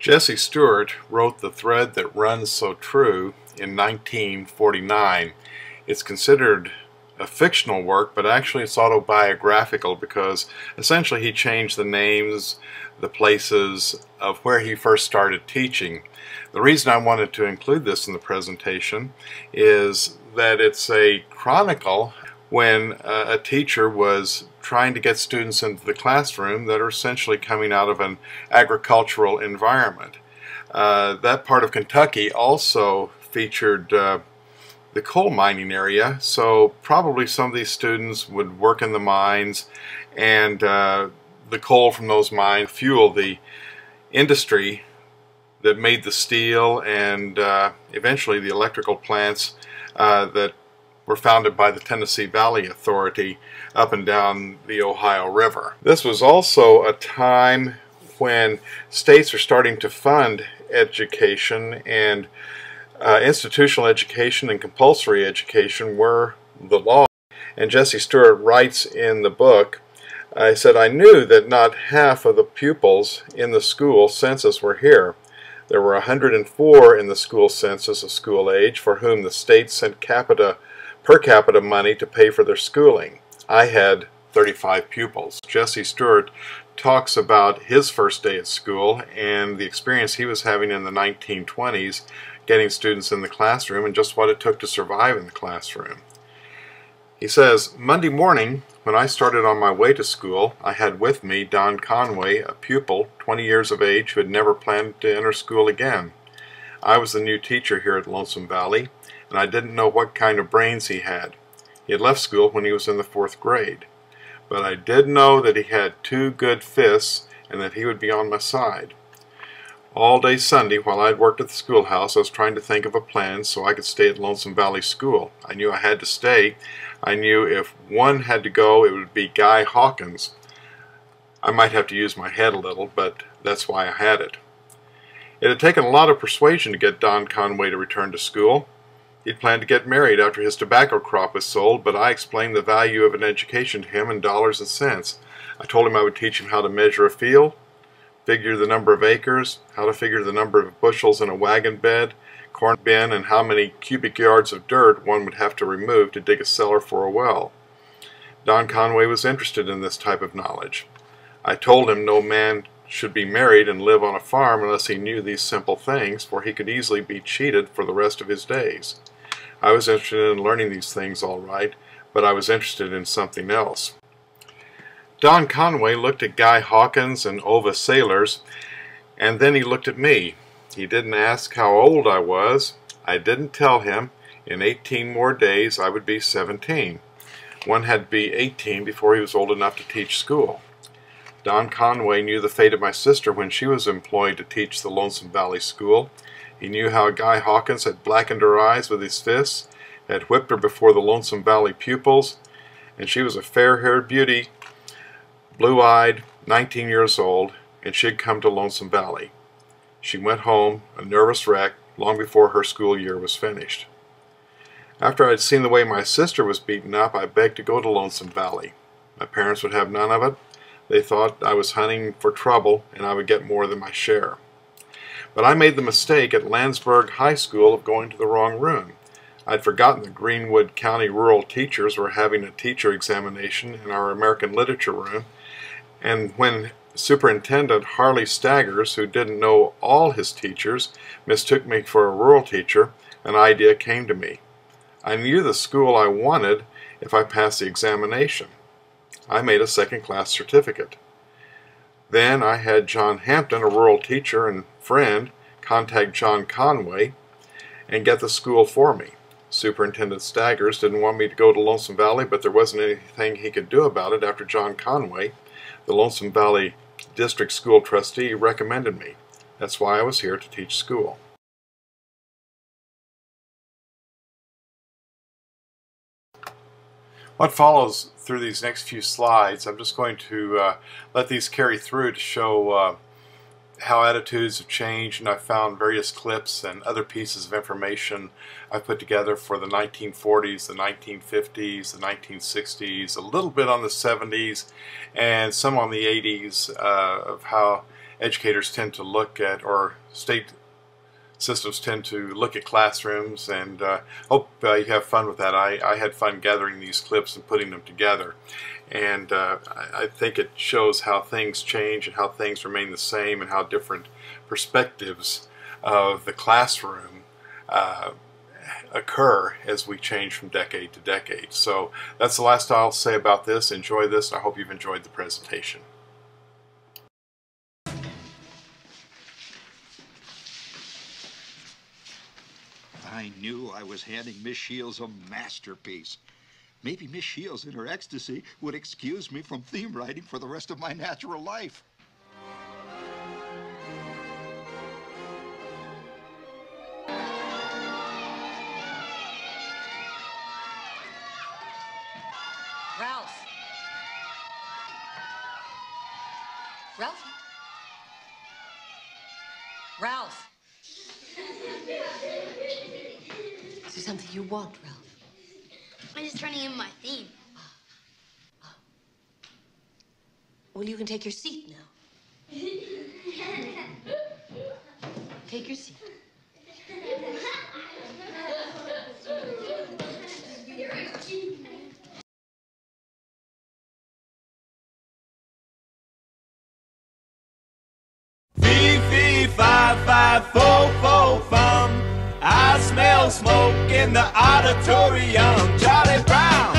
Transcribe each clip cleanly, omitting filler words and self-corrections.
Jesse Stewart wrote The Thread That Runs So True in 1949. It's considered a fictional work, but actually it's autobiographical because essentially he changed the names, the places of where he first started teaching. The reason I wanted to include this in the presentation is that it's a chronicle when a teacher was trying to get students into the classroom that are essentially coming out of an agricultural environment. That part of Kentucky also featured the coal mining area, so probably some of these students would work in the mines, and the coal from those mines fueled the industry that made the steel and eventually the electrical plants that were founded by the Tennessee Valley Authority up and down the Ohio River. This was also a time when states were starting to fund education, and institutional education and compulsory education were the law. And Jesse Stewart writes in the book, I said, "I knew that not half of the pupils in the school census were here. There were 104 in the school census of school age for whom the state sent per capita money to pay for their schooling. I had 35 pupils." Jesse Stewart talks about his first day at school and the experience he was having in the 1920s getting students in the classroom and just what it took to survive in the classroom. He says, "Monday morning, when I started on my way to school, I had with me Don Conway, a pupil, 20 years of age, who had never planned to enter school again. I was the new teacher here at Lonesome Valley, and I didn't know what kind of brains he had. He had left school when he was in the 4th grade. But I did know that he had 2 good fists and that he would be on my side. All day Sunday, while I had worked at the schoolhouse, I was trying to think of a plan so I could stay at Lonesome Valley School. I knew I had to stay. I knew if one had to go, it would be Guy Hawkins. I might have to use my head a little, but that's why I had it. It had taken a lot of persuasion to get Don Conway to return to school. He'd planned to get married after his tobacco crop was sold, but I explained the value of an education to him in dollars and cents. I told him I would teach him how to measure a field, figure the number of acres, how to figure the number of bushels in a wagon bed, corn bin, and how many cubic yards of dirt one would have to remove to dig a cellar for a well. Don Conway was interested in this type of knowledge. I told him no man should be married and live on a farm unless he knew these simple things, for he could easily be cheated for the rest of his days. I was interested in learning these things all right, but I was interested in something else." Don Conway looked at Guy Hawkins and Ova Sailors, and then he looked at me. He didn't ask how old I was. I didn't tell him. In 18 more days I would be 17. One had to be 18 before he was old enough to teach school. Don Conway knew the fate of my sister when she was employed to teach the Lonesome Valley School. He knew how Guy Hawkins had blackened her eyes with his fists, had whipped her before the Lonesome Valley pupils, and she was a fair-haired beauty, blue-eyed, 19 years old, and she'd come to Lonesome Valley. She went home, a nervous wreck, long before her school year was finished. After I'd seen the way my sister was beaten up, I begged to go to Lonesome Valley. My parents would have none of it. They thought I was hunting for trouble and I would get more than my share. But I made the mistake at Landsberg High School of going to the wrong room. I'd forgotten that Greenwood County rural teachers were having a teacher examination in our American Literature room, and when Superintendent Harley Staggers, who didn't know all his teachers, mistook me for a rural teacher, an idea came to me. I knew the school I wanted if I passed the examination. I made a second-class certificate. Then I had John Hampton, a rural teacher and friend, contact John Conway and get the school for me. Superintendent Staggers didn't want me to go to Lonesome Valley, but there wasn't anything he could do about it after John Conway, the Lonesome Valley District School Trustee, recommended me. That's why I was here to teach school. What follows through these next few slides, I'm just going to let these carry through to show how attitudes have changed, and I've found various clips and other pieces of information I've put together for the 1940s, the 1950s, the 1960s, a little bit on the 70s, and some on the 80s of how educators tend to look at, or state systems tend to look at classrooms, and hope you have fun with that. I had fun gathering these clips and putting them together, and I think it shows how things change and how things remain the same, and how different perspectives of the classroom occur as we change from decade to decade. So that's the last I'll say about this. Enjoy this. I hope you've enjoyed the presentation. I knew I was handing Miss Shields a masterpiece. Maybe Miss Shields in her ecstasy would excuse me from theme writing for the rest of my natural life. Ralph. Ralphie. Ralph. Is there something you want, Ralph? I'm just turning in my theme. Well, you can take your seat now. Take your seat. Fee, fi, fi, fo, fo, fum. I smell smoke in the auditorium. Charlie Brown,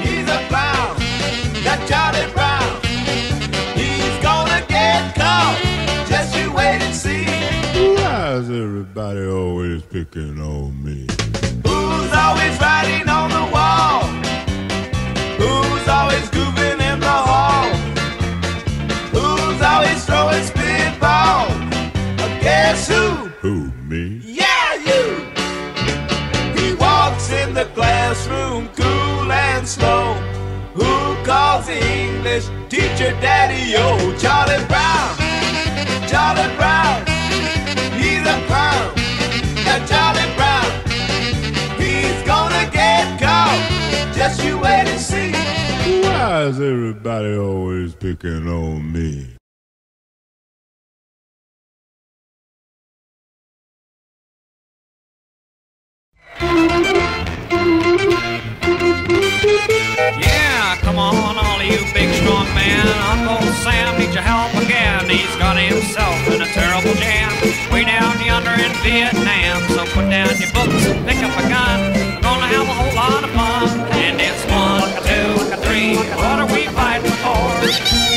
he's a clown. That Charlie Brown, he's gonna get caught. Just you wait and see. Why is everybody always picking on me? Who's always writing on the wall? Who's always goofing in the hall? Who's always throwing spitballs? Guess who? Who, me? Yeah, you! He walks in the classroom cool and slow. Who calls English teacher Daddy-O? Charlie Brown, he's a clown. Now Charlie Brown, he's gonna get caught. Just you wait and see. Why is everybody always picking on me? Yeah, come on, all of you big strong men. Uncle Sam needs your help again. He's got himself in a terrible jam way down yonder in Vietnam. So put down your books and pick up a gun. We're gonna have a whole lot of fun. And it's 1, 2, 3. What are we fighting for?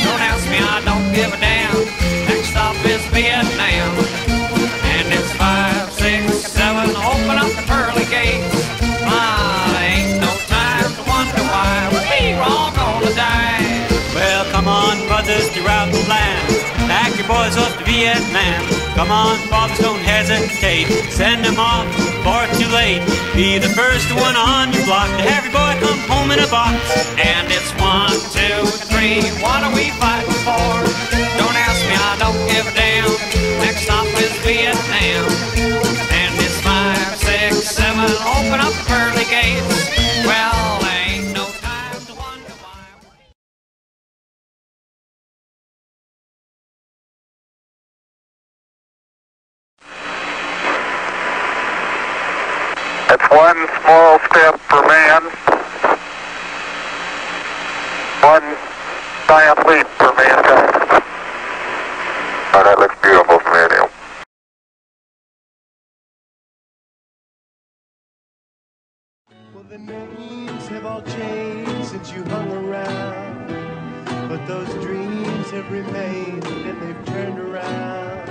Don't ask me, I don't give a damn. Next stop is Vietnam. And it's 5, 6, 7. Open up the pearly gates. Ain't no time to wonder why we're all gonna die. Well, come on, brothers, throughout the land. Pack your boys off to Vietnam. Come on, fathers, don't hesitate. Send them off far too late. Be the first one on your block to have your boy come home in a box. And it's 1, 2, 3. What are we fighting for? Don't ask me, I don't give a damn. Next stop is Vietnam. And it's 5, 6, 7. Open up the pearly gates. Well, ain't no time to wonder why. It's one small step for man, one giant leap for mankind. Oh, that looks beautiful from here, Neil. Well, the names have all changed since you hung around, but those dreams have remained and they've turned around.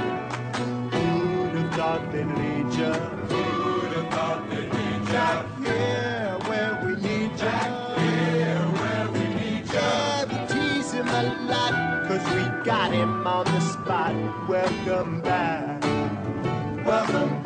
Who'd have thought they'd lead ya? Who'd have thought they'd lead ya? Here where we need ya. Here where we need ya. Yeah, we tease him a lot, 'cause we got him on the spot. Welcome back. Welcome back.